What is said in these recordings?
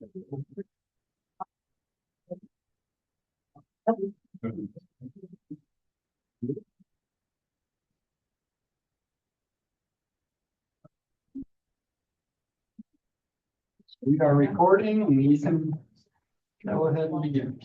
We are recording and we can go ahead and begin.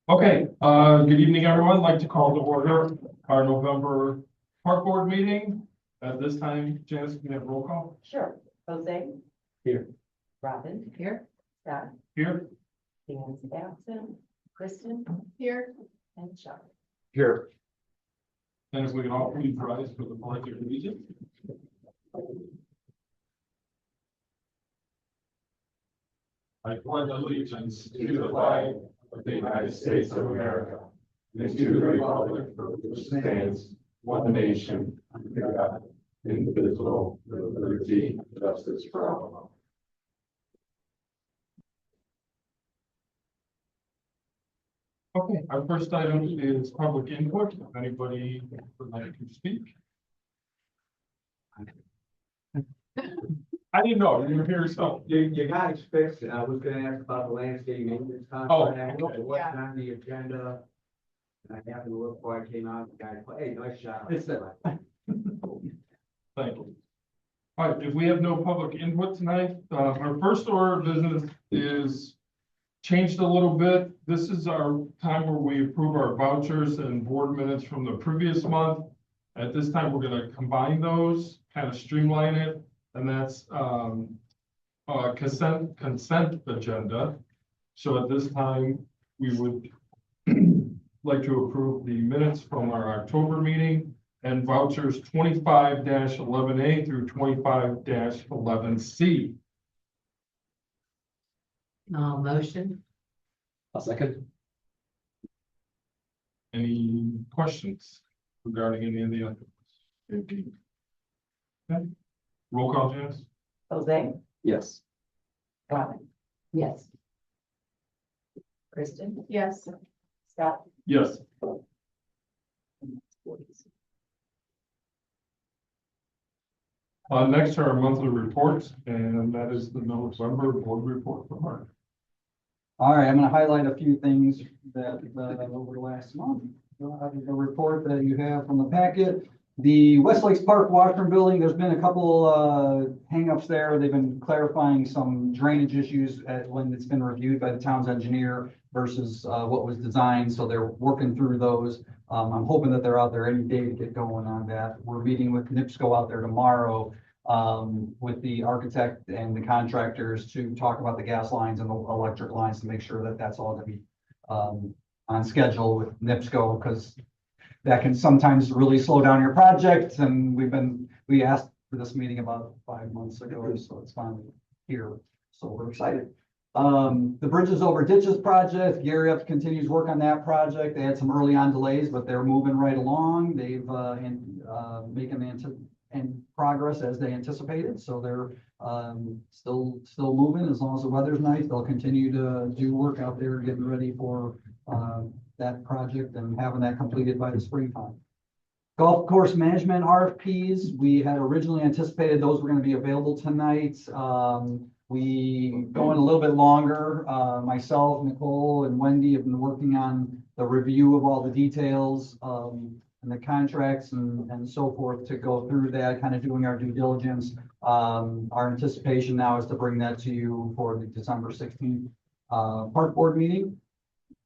Okay, good evening, everyone. I'd like to call to order our November Park Board meeting. At this time, Janice, can we have roll call? Sure. Jose? Here. Robin? Here. Scott? Here. Dan's absent. Kristen? Here. And Chuck? Here. And if we can all please rise for the pledge of allegiance. I pledge allegiance to the flag of the United States of America and to the republic for which stands one nation under God, indivisible, with liberty and justice for all. Okay, our first item is public input. If anybody would like to speak. I didn't know, you were here yourself. You got it fixed. I was gonna ask about the landscape maintenance contract. okay. What's on the agenda? And I happened to look before I came out, the guy, hey, nice shot. It's that. Thank you. All right, if we have no public input tonight, our first order of business is changed a little bit. This is our time where we approve our vouchers and board minutes from the previous month. At this time, we're gonna combine those, kind of streamline it, and that's consent agenda. So at this time, we would like to approve the minutes from our October meeting and vouchers 25-11A through 25-11C. Motion? A second. Any questions regarding any of the items? Okay. Roll call, Janice? Jose? Yes. Robin? Yes. Kristen? Yes. Scott? Yes. Next are our monthly reports, and that is the November board report from Mark. All right, I'm going to highlight a few things that over the last month. The report that you have from the packet. The West Lakes Park Washroom Building, there's been a couple hangups there. They've been clarifying some drainage issues when it's been reviewed by the town's engineer versus what was designed. So they're working through those. I'm hoping that they're out there any day to get going on that. We're meeting with NIPSCO out there tomorrow with the architect and the contractors to talk about the gas lines and the electric lines to make sure that that's all going to be on schedule with NIPSCO, because that can sometimes really slow down your project. And we asked for this meeting about 5 months ago, so it's finally here. So we're excited. The Bridges Over Ditches project, Gary F continues work on that project. They had some early on delays, but they're moving right along. They've making progress as they anticipated. So they're still moving. As long as the weather's nice, they'll continue to do work out there, getting ready for that project and having that completed by the springtime. Golf course management RFPs, we had originally anticipated those were going to be available tonight. We going a little bit longer. Myself, Nicole, and Wendy have been working on the review of all the details and the contracts and so forth to go through that, kind of doing our due diligence. Our anticipation now is to bring that to you for the December 16th park board meeting.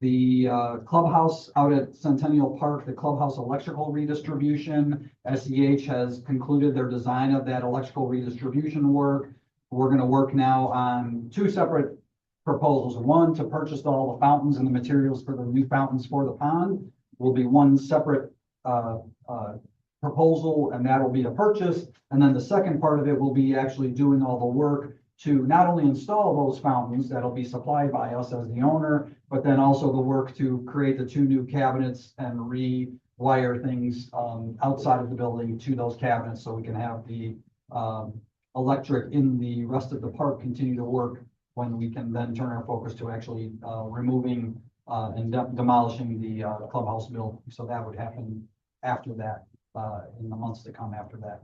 The clubhouse out at Centennial Park, the clubhouse electrical redistribution, SEH has concluded their design of that electrical redistribution work. We're going to work now on 2 separate proposals. One, to purchase all the fountains and the materials for the new fountains for the pond will be one separate proposal, and that will be a purchase. And then the second part of it will be actually doing all the work to not only install those fountains that'll be supplied by us as the owner, but then also the work to create the 2 new cabinets and rewire things outside of the building to those cabinets, so we can have the electric in the rest of the park continue to work when we can then turn our focus to actually removing and demolishing the clubhouse building. So that would happen after that, in the months to come after that.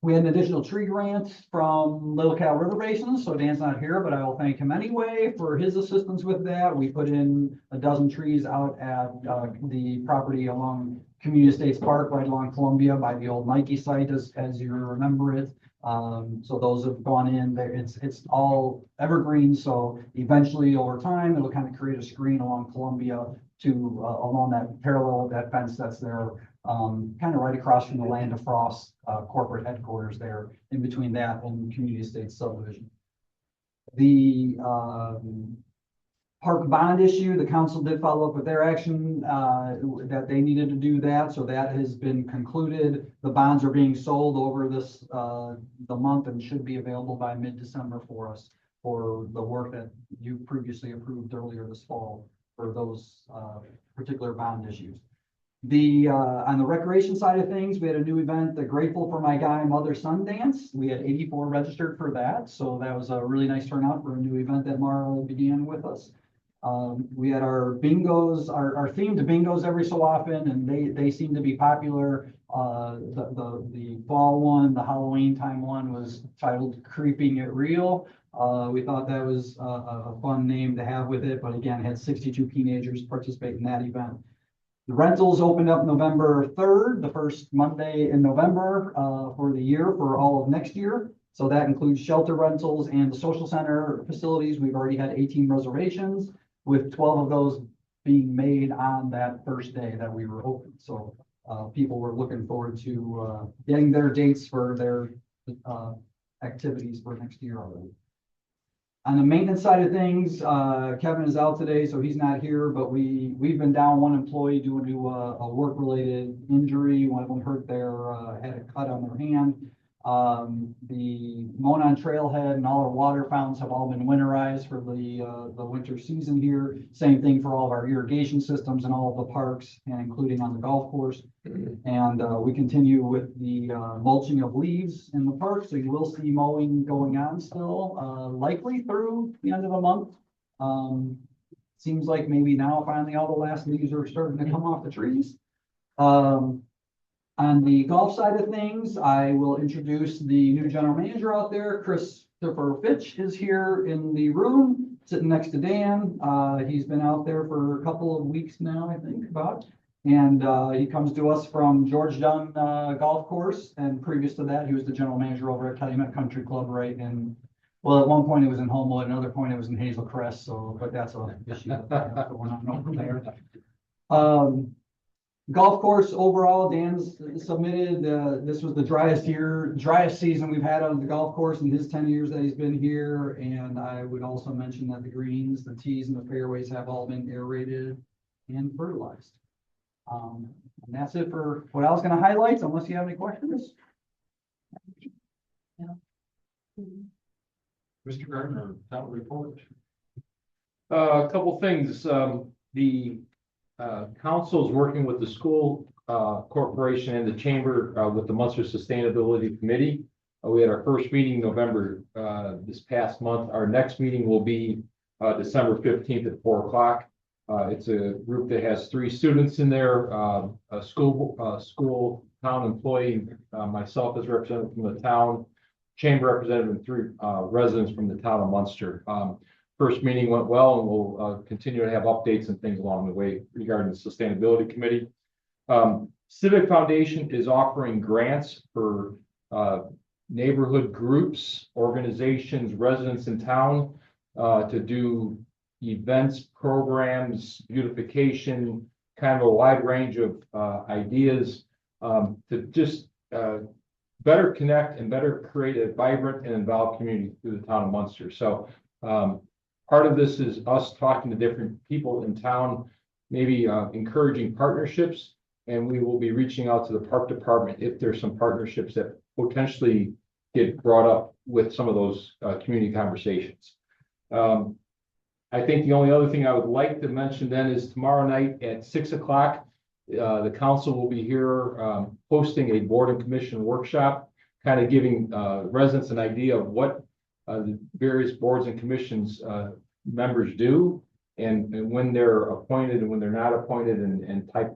We had an additional tree grant from Little Cal River Basin, so Dan's not here, but I will thank him anyway for his assistance with that. We put in a dozen trees out at the property along Community Estates Park, right along Columbia by the old Nike site, as you remember it. So those have gone in there. It's all evergreen, so eventually over time, it'll kind of create a screen along Columbia to along that parallel of that fence that's there, kind of right across from the Land of Frost corporate headquarters there, in between that and Community Estates subdivision. The park bond issue, the council did follow up with their action that they needed to do that, so that has been concluded. The bonds are being sold over this the month and should be available by mid-December for us for the work that you previously approved earlier this fall for those particular bond issues. On the recreation side of things, we had a new event, the Grateful for My Guy Mother-Son Dance. We had 84 registered for that, so that was a really nice turnout for a new event that Mara began with us. We had our bingos, our themed bingos every so often, and they seem to be popular. The fall one, the Halloween time one was titled Creeping It Real. We thought that was a fun name to have with it, but again, had 62 teenagers participate in that event. The rentals opened up November 3rd, the first Monday in November for the year for all of next year. So that includes shelter rentals and the social center facilities. We've already had 18 reservations, with 12 of those being made on that first day that we were open. So people were looking forward to getting their dates for their activities for next year already. On the maintenance side of things, Kevin is out today, so he's not here, but we've been down one employee due to a work-related injury. One of them hurt had a cut on their hand. The Monon Trailhead and all our water fountains have all been winterized for the winter season here. Same thing for all of our irrigation systems and all of the parks, and including on the golf course. And we continue with the mulching of leaves in the park, so you will see mowing going on still, likely through the end of the month. Seems like maybe now finally all the last leaves are starting to come off the trees. On the golf side of things, I will introduce the new general manager out there. Christopher Fitch is here in the room, sitting next to Dan. He's been out there for a couple of weeks now, I think, about. And he comes to us from George Dunn Golf Course. And previous to that, he was the general manager over at Calumet Country Club, right? And well, at one point it was in Homewood, another point it was in Hazel Crest. So, but that's a issue that we're not over there. Golf course overall, Dan's submitted, this was the driest season we've had on the golf course in his 10 years that he's been here. And I would also mention that the greens, the tees and the fairways have all been aerated and fertilized. And that's it for what I was going to highlight, unless you have any questions. Mr. Gardner, town report. A couple things. The council is working with the school corporation and the chamber with the Munster Sustainability Committee. We had our first meeting November this past month. Our next meeting will be December 15th at 4 o'clock. It's a group that has 3 students in there, a school town employee, myself as representative from the town, chamber representative, and 3 residents from the town of Munster. First meeting went well, and we'll continue to have updates and things along the way regarding the sustainability committee. Civic Foundation is offering grants for neighborhood groups, organizations, residents in town to do events, programs, beautification, kind of a wide range of ideas to just better connect and better create a vibrant and involved community through the town of Munster. So part of this is us talking to different people in town, maybe encouraging partnerships, and we will be reaching out to the park department if there's some partnerships that potentially get brought up with some of those community conversations. I think the only other thing I would like to mention then is tomorrow night at 6 o'clock, the council will be here hosting a board and commission workshop, kind of giving residents an idea of what the various boards and commissions members do, and when they're appointed and when they're not appointed, and type,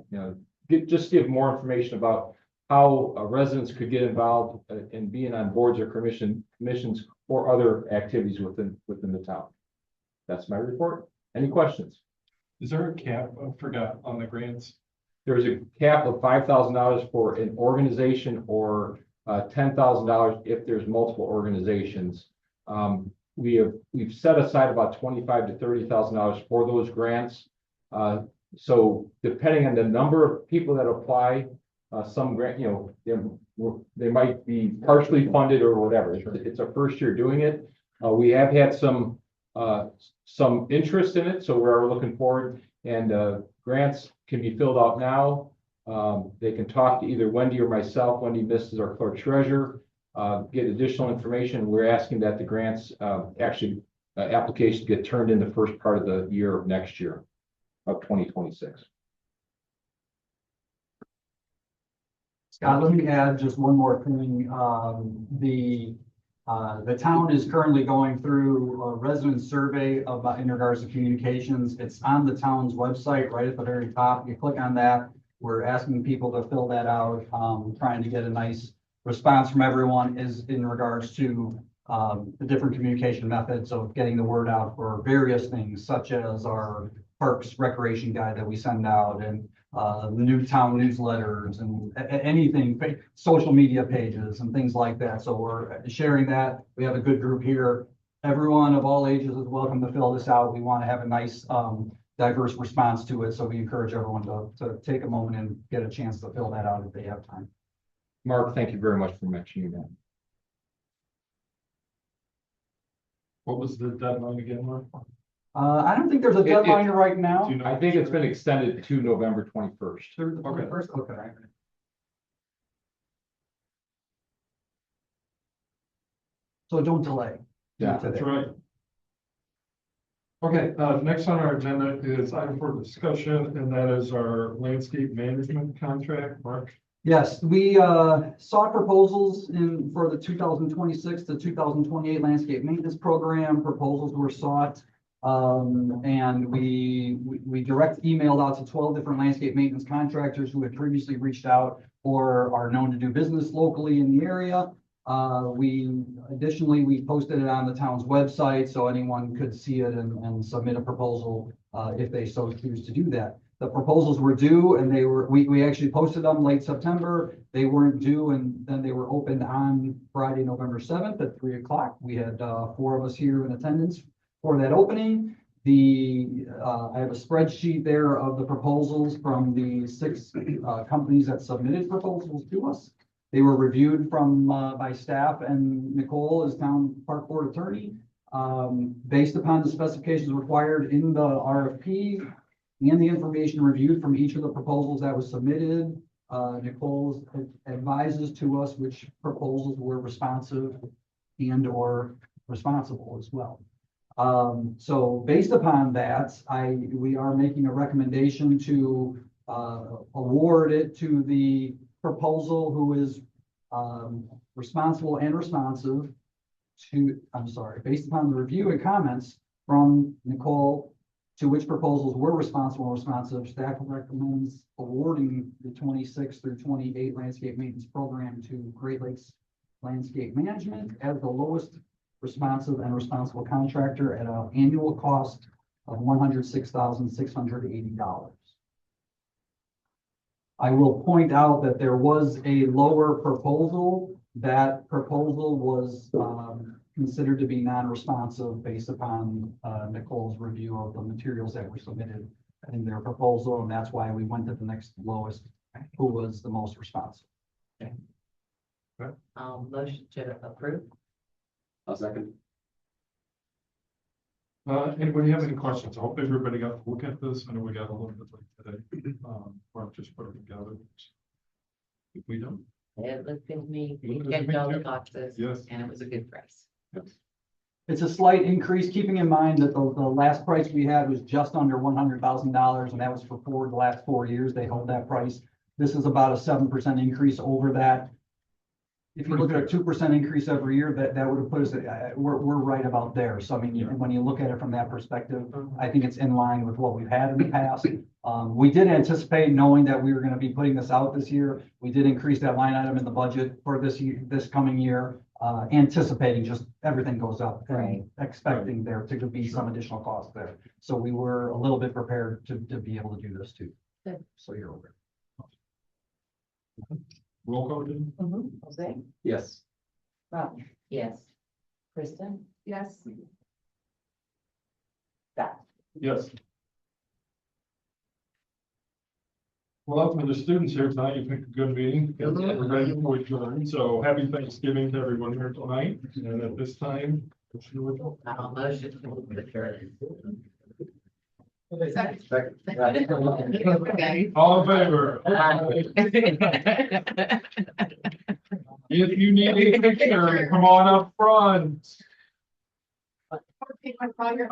just give more information about how residents could get involved in being on boards or commissions or other activities within the town. That's my report. Any questions? Is there a cap? I forgot on the grants. There's a cap of $5,000 for an organization or $10,000 if there's multiple organizations. We've set aside about $25,000 to $30,000 for those grants. So depending on the number of people that apply, some grant, they might be partially funded or whatever. It's our first year doing it. We have had some interest in it, so we're looking forward. And grants can be filled out now. They can talk to either Wendy or myself. Wendy Miss is our clerk treasurer. Get additional information. We're asking that the grants applications get turned in the first part of the year of next year of 2026. Scott, let me add just one more thing. The town is currently going through a resident survey about in regards to communications. It's on the town's website, right at the very top. You click on that. We're asking people to fill that out, trying to get a nice response from everyone is in regards to the different communication methods of getting the word out for various things, such as our parks recreation guide that we send out and the new town newsletters and anything, social media pages and things like that. So we're sharing that. We have a good group here. Everyone of all ages is welcome to fill this out. We want to have a nice diverse response to it. So we encourage everyone to take a moment and get a chance to fill that out if they have time. Mark, thank you very much for mentioning that. What was the deadline again, Mark? I don't think there's a deadline right now. Do you know? I think it's been extended to November 21st. Okay. First, okay. So don't delay. Yeah, That's right. Okay, next on our agenda is item for discussion, and that is our landscape management contract. Mark? Yes, we sought proposals for the 2026 to 2028 landscape maintenance program. Proposals were sought. And we direct emailed out to 12 different landscape maintenance contractors who had previously reached out or are known to do business locally in the area. Additionally, we posted it on the town's website so anyone could see it and submit a proposal if they so choose to do that. The proposals were due and we actually posted them late September. They weren't due and then they were opened on Friday, November 7th at 3 o'clock. We had 4 of us here in attendance for that opening. I have a spreadsheet there of the proposals from the 6 companies that submitted proposals to us. They were reviewed by staff and Nicole as town park board attorney. Based upon the specifications required in the RFP and the information reviewed from each of the proposals that was submitted, Nicole advises to us which proposals were responsive and or responsible as well. So based upon that, we are making a recommendation to award it to the proposal who is responsible and responsive based upon the review and comments from Nicole to which proposals were responsible and responsive. Staff recommends awarding the 26 through 28 landscape maintenance program to Great Lakes Landscape Management as the lowest responsive and responsible contractor at an annual cost of $106,680. I will point out that there was a lower proposal. That proposal was considered to be non-responsive based upon Nicole's review of the materials that were submitted in their proposal, and that's why we went to the next lowest, who was the most responsive. Motion to approve. I'll second. Anybody have any questions? I hope everybody got to look at this. I know we got a little bit late today. Mark just put it together. If we don't, It looked good to me. Looked You good to checked me all the too. boxes. Yes. And it was a good price. It's a slight increase, keeping in mind that the last price we had was just under $100,000, and that was for the last 4 years. They held that price. This is about a 7% increase over that. if you look at a 2% increase every year, that would have put us, we're right about there. So I mean, when you look at it from that perspective, I think it's in line with what we've had in the past. We did anticipate, knowing that we were gonna be putting this out this year, we did increase that line item in the budget for this year, this coming year, anticipating just everything goes up. and Right. Expecting there to be some additional cost there. So we were a little bit prepared to be able to do this too. Good. So you're aware. Roll call, Jim? Jose? Yes. Rob? Yes. Kristen? Yes. Scott? Yes. Well, for the students here tonight, you picked a good meeting. We're ready to adjourn. So happy Thanksgiving to everyone here tonight. And at this time, I'll motion to adjourn. all in favor? If you need a picture, come on up front. Okay, my father.